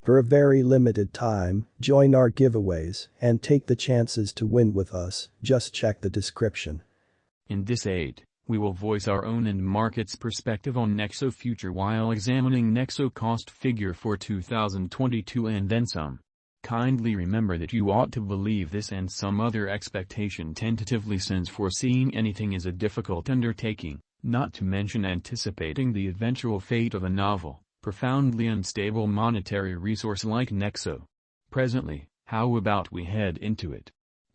For a very limited time, join our giveaways and take the chances to win with us. Just check the description. In this aid, we will voice our own and market's perspective on Nexo future while examining Nexo cost figure for 2022 and then some. Kindly remember that you ought to believe this and some other expectation tentatively, since foreseeing anything is a difficult undertaking, not to mention anticipating the eventual fate of a novel, profoundly unstable monetary resource like Nexo. Presently, how about we head into it?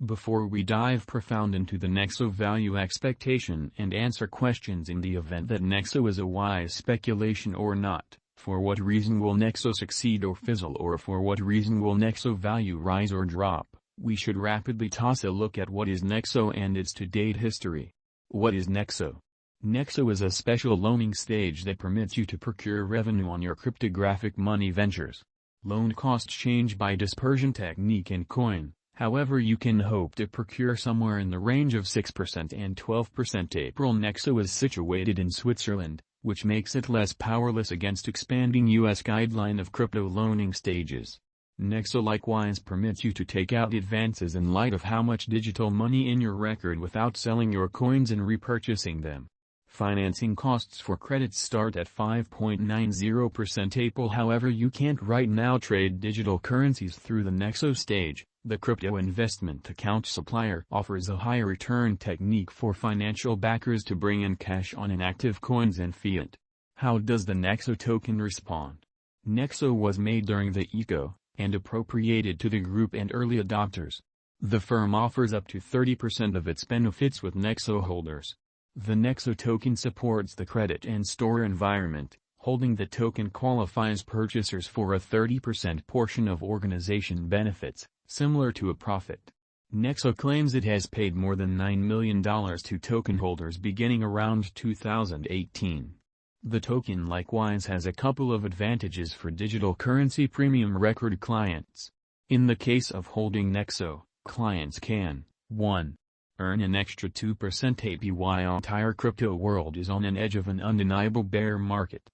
Before we dive profound into the Nexo value expectation and answer questions in the event that Nexo is a wise speculation or not, for what reason will Nexo succeed or fizzle, or for what reason will Nexo value rise or drop, we should rapidly toss a look at what is Nexo and its to-date history. What is Nexo? Nexo is a special loaning stage that permits you to procure revenue on your cryptographic money ventures. Loan costs change by dispersion technique and coin. However, you can hope to procure somewhere in the range of 6% and 12%. April Nexo is situated in Switzerland, which makes it less powerless against expanding U.S. guideline of crypto loaning stages. Nexo likewise permits you to take out advances in light of how much digital money in your record without selling your coins and repurchasing them. Financing costs for credits start at 5.90% April. However, you can't right now trade digital currencies through the Nexo stage. The crypto investment account supplier offers a high return technique for financial backers to bring in cash on inactive coins and fiat. How does the Nexo token respond? Nexo was made during the ICO, and appropriated to the group and early adopters. The firm offers up to 30% of its benefits with Nexo holders. The Nexo token supports the credit and store environment. Holding the token qualifies purchasers for a 30% portion of organization benefits, similar to a profit. Nexo claims it has paid more than $9 million to token holders beginning around 2018. The token likewise has a couple of advantages for digital currency premium record clients. In the case of holding Nexo, clients can 1. Earn an extra 2% APY while entire crypto world is on an edge of an undeniable bear market.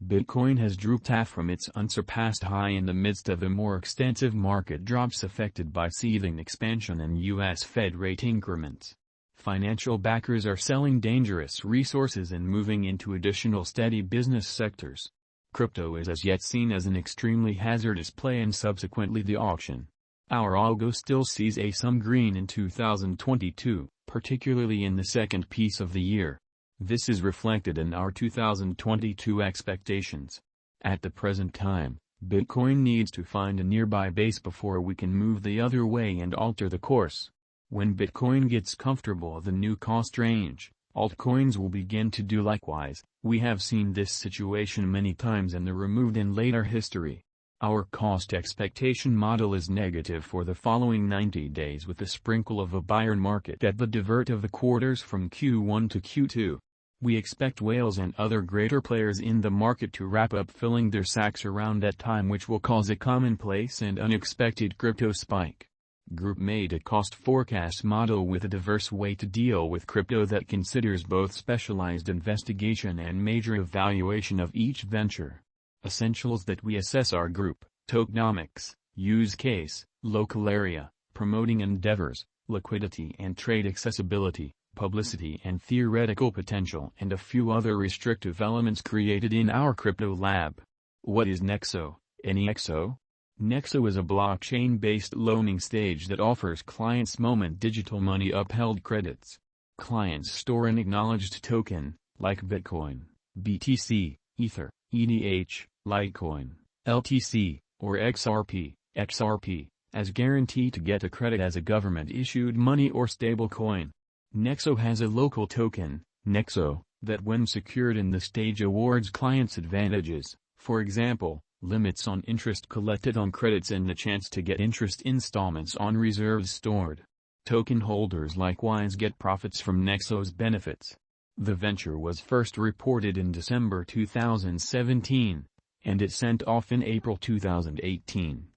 Bitcoin has drooped half from its unsurpassed high in the midst of a more extensive market drops affected by seething expansion and U.S. Fed rate increments. Financial backers are selling dangerous resources and moving into additional steady business sectors. Crypto is as yet seen as an extremely hazardous play and subsequently the auction. Our algo still sees some green in 2022, particularly in the second piece of the year. This is reflected in our 2022 expectations. At the present time, Bitcoin needs to find a nearby base before we can move the other way and alter the course. When Bitcoin gets comfortable the new cost range, altcoins will begin to do likewise. We have seen this situation many times in the removed and later history. Our cost expectation model is negative for the following 90 days with a sprinkle of a buyer market at the divert of the quarters from Q1 to Q2. We expect whales and other greater players in the market to wrap up filling their sacks around that time, which will cause a commonplace and unexpected crypto spike. Group made a cost forecast model with a diverse way to deal with crypto that considers both specialized investigation and major evaluation of each venture. Essentials that we assess are group, tokenomics, use case, local area, promoting endeavors, liquidity and trade accessibility, publicity and theoretical potential, and a few other restrictive elements created in our crypto lab. What is Nexo? Nexo? Nexo is a blockchain-based loaning stage that offers clients moment digital money upheld credits. Clients store an acknowledged token, like Bitcoin, BTC, Ether, ETH, Litecoin, LTC, or XRP, as guarantee to get a credit as a government-issued money or stablecoin. Nexo has a local token, Nexo, that when secured in the stage awards clients advantages, for example, limits on interest collected on credits and the chance to get interest installments on reserves stored. Token holders likewise get profits from Nexo's benefits. The venture was first reported in December 2017, and it sent off in April 2018.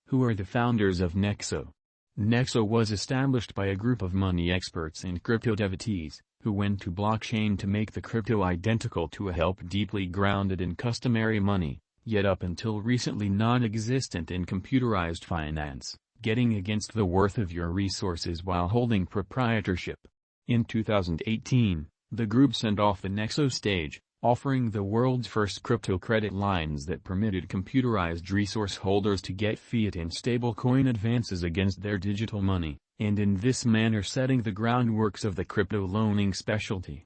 Who are the founders of Nexo? Nexo was established by a group of money experts and crypto devotees, who went to blockchain to make the crypto identical to a help deeply grounded in customary money, yet up until recently non-existent in computerized finance, getting against the worth of your resources while holding proprietorship. In 2018, the group sent off the Nexo stage, offering the world's first crypto credit lines that permitted computerized resource holders to get fiat and stablecoin advances against their digital money, and in this manner setting the groundworks of the crypto loaning specialty.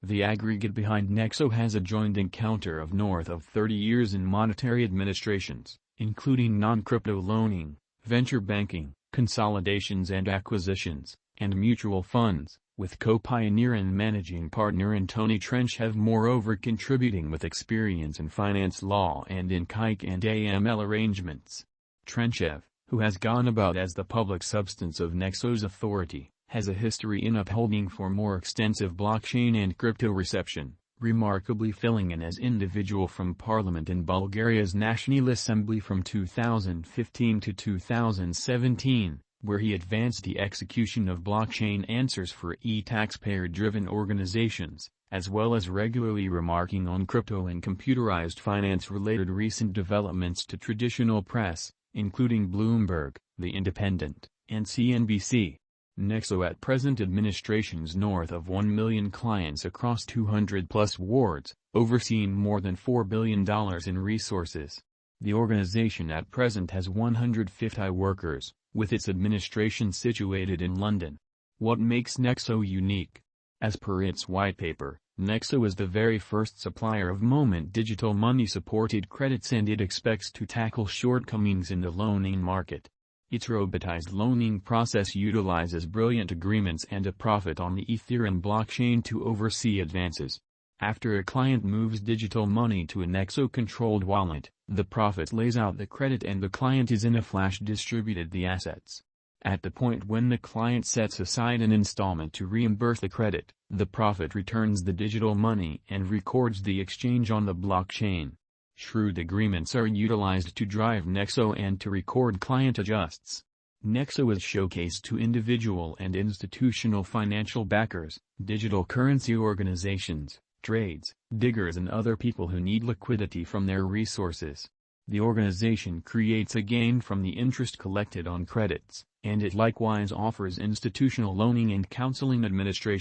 The aggregate behind Nexo has a joint encounter of north of 30 years in monetary administrations, including non-crypto loaning, venture banking, consolidations and acquisitions, and mutual funds, with co-pioneer and managing partner and Tony Trenchev moreover contributing with experience in finance law and in KYC and AML arrangements. Trenchev, who has gone about as the public substance of Nexo's authority, has a history in upholding for more extensive blockchain and crypto reception, remarkably filling in as individual from Parliament in Bulgaria's National Assembly from 2015 to 2017. Where he advanced the execution of blockchain answers for e-taxpayer-driven organizations, as well as regularly remarking on crypto and computerized finance-related recent developments to traditional press, including Bloomberg, The Independent, and CNBC. Nexo at present administrations north of 1 million clients across 200-plus wards, overseeing more than $4 billion in resources. The organization at present has 150 workers, with its administration situated in London. What makes Nexo unique? As per its white paper, Nexo is the very first supplier of moment digital money-supported credits and it expects to tackle shortcomings in the loaning market. Its robotized loaning process utilizes brilliant agreements and a profit on the Ethereum blockchain to oversee advances. After a client moves digital money to a Nexo-controlled wallet, the Prophet lays out the credit and the client is in a flash distributed the assets. At the point when the client sets aside an installment to reimburse the credit, the Prophet returns the digital money and records the exchange on the blockchain. Shrewd agreements are utilized to drive Nexo and to record client adjusts. Nexo is showcased to individual and institutional financial backers, digital currency organizations, trades, diggers and other people who need liquidity from their resources. The organization creates a gain from the interest collected on credits, and it likewise offers institutional loaning and counseling administration.